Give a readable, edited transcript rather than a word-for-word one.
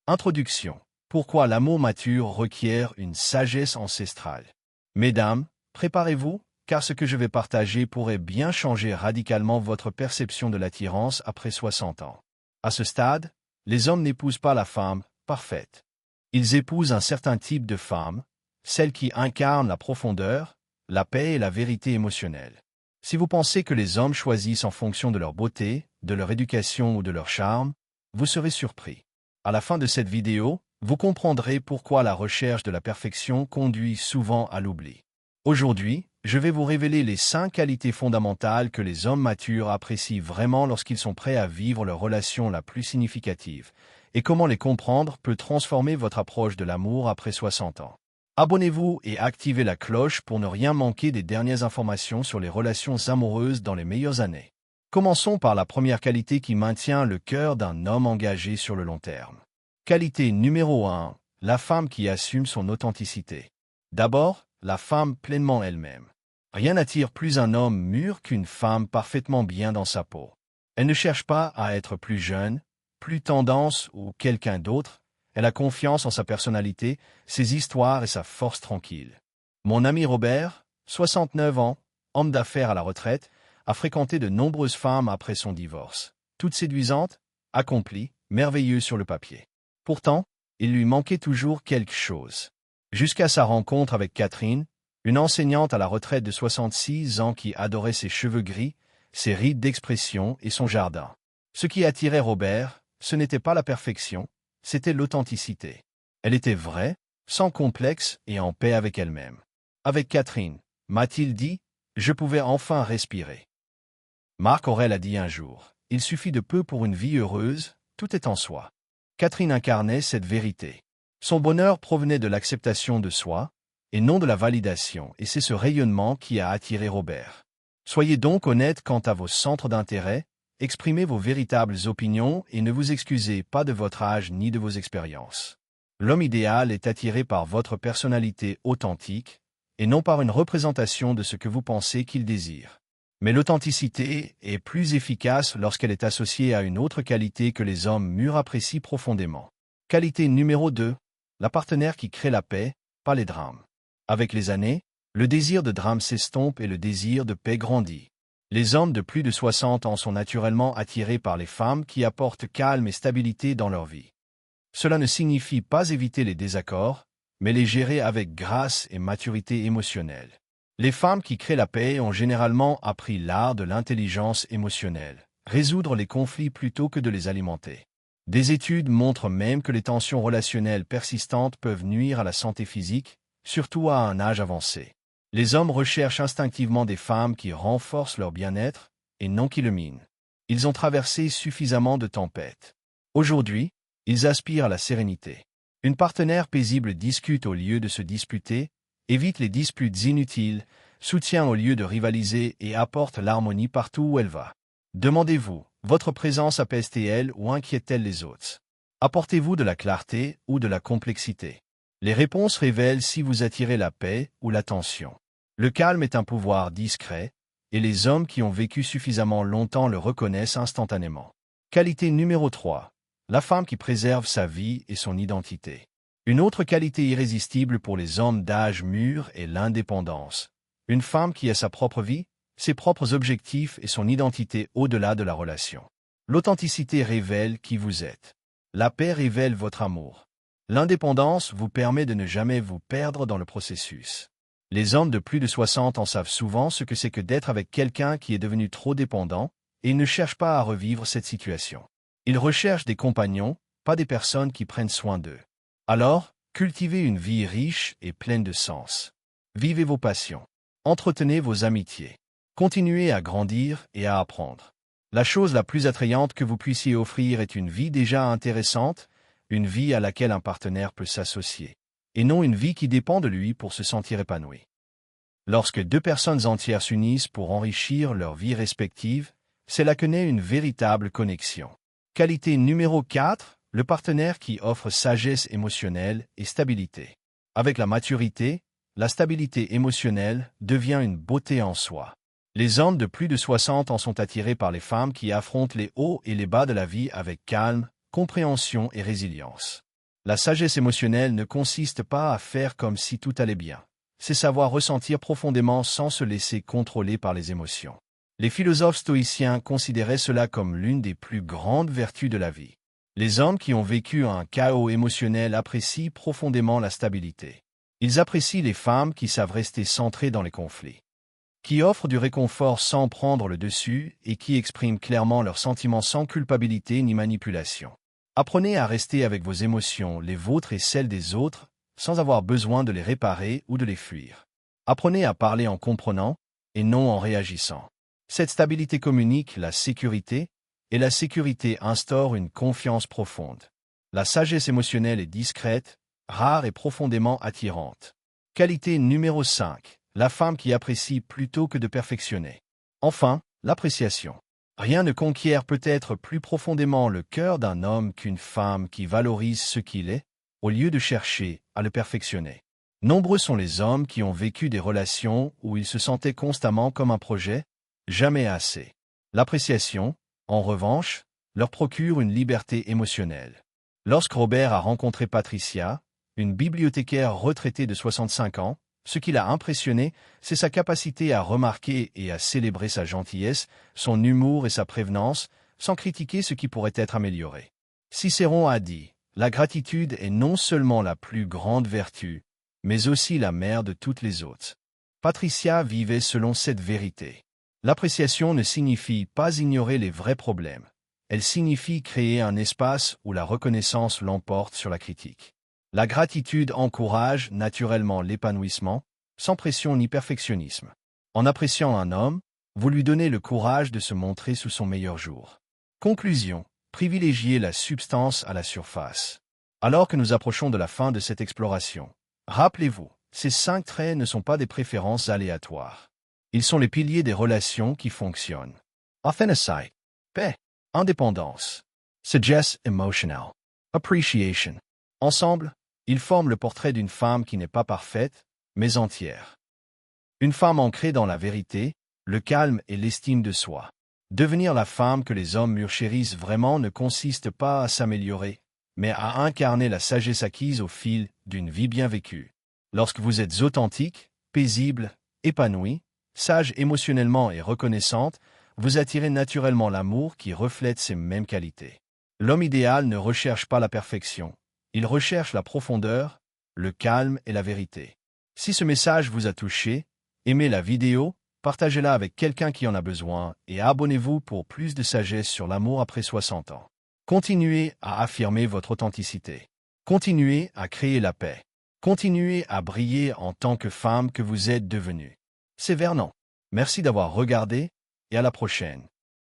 Introduction. Pourquoi l'amour mature requiert une sagesse ancestrale. Mesdames, préparez-vous, car ce que je vais partager pourrait bien changer radicalement votre perception de l'attirance après 60 ans. À ce stade, les hommes n'épousent pas la femme parfaite. Ils épousent un certain type de femme, celle qui incarne la profondeur, la paix et la vérité émotionnelle. Si vous pensez que les hommes choisissent en fonction de leur beauté, de leur éducation ou de leur charme, vous serez surpris. À la fin de cette vidéo, vous comprendrez pourquoi la recherche de la perfection conduit souvent à l'oubli. Aujourd'hui, je vais vous révéler les 5 qualités fondamentales que les hommes matures apprécient vraiment lorsqu'ils sont prêts à vivre leur relation la plus significative, et comment les comprendre peut transformer votre approche de l'amour après 60 ans. Abonnez-vous et activez la cloche pour ne rien manquer des dernières informations sur les relations amoureuses dans les meilleures années. Commençons par la première qualité qui maintient le cœur d'un homme engagé sur le long terme. Qualité numéro 1, la femme qui assume son authenticité. D'abord, la femme pleinement elle-même. Rien n'attire plus un homme mûr qu'une femme parfaitement bien dans sa peau. Elle ne cherche pas à être plus jeune, plus tendance ou quelqu'un d'autre. Elle a confiance en sa personnalité, ses histoires et sa force tranquille. Mon ami Robert, 69 ans, homme d'affaires à la retraite, a fréquenté de nombreuses femmes après son divorce. Toutes séduisantes, accomplies, merveilleuses sur le papier. Pourtant, il lui manquait toujours quelque chose. Jusqu'à sa rencontre avec Catherine, une enseignante à la retraite de 66 ans qui adorait ses cheveux gris, ses rides d'expression et son jardin. Ce qui attirait Robert, ce n'était pas la perfection, c'était l'authenticité. Elle était vraie, sans complexe et en paix avec elle-même. Avec Catherine, m'a-t-il dit, je pouvais enfin respirer. Marc Aurèle a dit un jour, il suffit de peu pour une vie heureuse, tout est en soi. Catherine incarnait cette vérité. Son bonheur provenait de l'acceptation de soi, et non de la validation, et c'est ce rayonnement qui a attiré Robert. Soyez donc honnête quant à vos centres d'intérêt, exprimez vos véritables opinions et ne vous excusez pas de votre âge ni de vos expériences. L'homme idéal est attiré par votre personnalité authentique, et non par une représentation de ce que vous pensez qu'il désire. Mais l'authenticité est plus efficace lorsqu'elle est associée à une autre qualité que les hommes mûrs apprécient profondément. Qualité numéro 2. La partenaire qui crée la paix, pas les drames. Avec les années, le désir de drame s'estompe et le désir de paix grandit. Les hommes de plus de 60 ans sont naturellement attirés par les femmes qui apportent calme et stabilité dans leur vie. Cela ne signifie pas éviter les désaccords, mais les gérer avec grâce et maturité émotionnelle. Les femmes qui créent la paix ont généralement appris l'art de l'intelligence émotionnelle, résoudre les conflits plutôt que de les alimenter. Des études montrent même que les tensions relationnelles persistantes peuvent nuire à la santé physique, surtout à un âge avancé. Les hommes recherchent instinctivement des femmes qui renforcent leur bien-être, et non qui le minent. Ils ont traversé suffisamment de tempêtes. Aujourd'hui, ils aspirent à la sérénité. Une partenaire paisible discute au lieu de se disputer, évite les disputes inutiles, soutient au lieu de rivaliser et apporte l'harmonie partout où elle va. Demandez-vous, votre présence apaise-t-elle ou inquiète-t-elle les autres? Apportez-vous de la clarté ou de la complexité? Les réponses révèlent si vous attirez la paix ou la tension. Le calme est un pouvoir discret, et les hommes qui ont vécu suffisamment longtemps le reconnaissent instantanément. Qualité numéro 3. La femme qui préserve sa vie et son identité. Une autre qualité irrésistible pour les hommes d'âge mûr est l'indépendance. Une femme qui a sa propre vie, ses propres objectifs et son identité au-delà de la relation. L'authenticité révèle qui vous êtes. La paix révèle votre amour. L'indépendance vous permet de ne jamais vous perdre dans le processus. Les hommes de plus de 60 ans savent souvent ce que c'est que d'être avec quelqu'un qui est devenu trop dépendant, et ils ne cherchent pas à revivre cette situation. Ils recherchent des compagnons, pas des personnes qui prennent soin d'eux. Alors, cultivez une vie riche et pleine de sens. Vivez vos passions. Entretenez vos amitiés. Continuez à grandir et à apprendre. La chose la plus attrayante que vous puissiez offrir est une vie déjà intéressante, une vie à laquelle un partenaire peut s'associer, et non une vie qui dépend de lui pour se sentir épanoui. Lorsque deux personnes entières s'unissent pour enrichir leur vie respective, c'est là que naît une véritable connexion. Qualité numéro 4. Le partenaire qui offre sagesse émotionnelle et stabilité. Avec la maturité, la stabilité émotionnelle devient une beauté en soi. Les hommes de plus de 60 ans sont attirés par les femmes qui affrontent les hauts et les bas de la vie avec calme, compréhension et résilience. La sagesse émotionnelle ne consiste pas à faire comme si tout allait bien. C'est savoir ressentir profondément sans se laisser contrôler par les émotions. Les philosophes stoïciens considéraient cela comme l'une des plus grandes vertus de la vie. Les hommes qui ont vécu un chaos émotionnel apprécient profondément la stabilité. Ils apprécient les femmes qui savent rester centrées dans les conflits, qui offrent du réconfort sans prendre le dessus et qui expriment clairement leurs sentiments sans culpabilité ni manipulation. Apprenez à rester avec vos émotions, les vôtres et celles des autres, sans avoir besoin de les réparer ou de les fuir. Apprenez à parler en comprenant et non en réagissant. Cette stabilité communique la sécurité, et la sécurité instaure une confiance profonde. La sagesse émotionnelle est discrète, rare et profondément attirante. Qualité numéro 5. La femme qui apprécie plutôt que de perfectionner. Enfin, l'appréciation. Rien ne conquiert peut-être plus profondément le cœur d'un homme qu'une femme qui valorise ce qu'il est, au lieu de chercher à le perfectionner. Nombreux sont les hommes qui ont vécu des relations où ils se sentaient constamment comme un projet, jamais assez. L'appréciation, en revanche, leur procure une liberté émotionnelle. Lorsque Robert a rencontré Patricia, une bibliothécaire retraitée de 65 ans, ce qui l'a impressionné, c'est sa capacité à remarquer et à célébrer sa gentillesse, son humour et sa prévenance, sans critiquer ce qui pourrait être amélioré. Cicéron a dit « La gratitude est non seulement la plus grande vertu, mais aussi la mère de toutes les autres. » Patricia vivait selon cette vérité. L'appréciation ne signifie pas ignorer les vrais problèmes. Elle signifie créer un espace où la reconnaissance l'emporte sur la critique. La gratitude encourage naturellement l'épanouissement, sans pression ni perfectionnisme. En appréciant un homme, vous lui donnez le courage de se montrer sous son meilleur jour. Conclusion. Privilégiez la substance à la surface. Alors que nous approchons de la fin de cette exploration, rappelez-vous, ces 5 traits ne sont pas des préférences aléatoires. Ils sont les piliers des relations qui fonctionnent. Authenticité, paix, indépendance, sagesse émotionnelle, appreciation. Ensemble, ils forment le portrait d'une femme qui n'est pas parfaite, mais entière. Une femme ancrée dans la vérité, le calme et l'estime de soi. Devenir la femme que les hommes mûrs chérissent vraiment ne consiste pas à s'améliorer, mais à incarner la sagesse acquise au fil d'une vie bien vécue. Lorsque vous êtes authentique, paisible, épanoui, sage émotionnellement et reconnaissante, vous attirez naturellement l'amour qui reflète ces mêmes qualités. L'homme idéal ne recherche pas la perfection, il recherche la profondeur, le calme et la vérité. Si ce message vous a touché, aimez la vidéo, partagez-la avec quelqu'un qui en a besoin et abonnez-vous pour plus de sagesse sur l'amour après 60 ans. Continuez à affirmer votre authenticité. Continuez à créer la paix. Continuez à briller en tant que femme que vous êtes devenue. C'est Vernon. Merci d'avoir regardé et à la prochaine.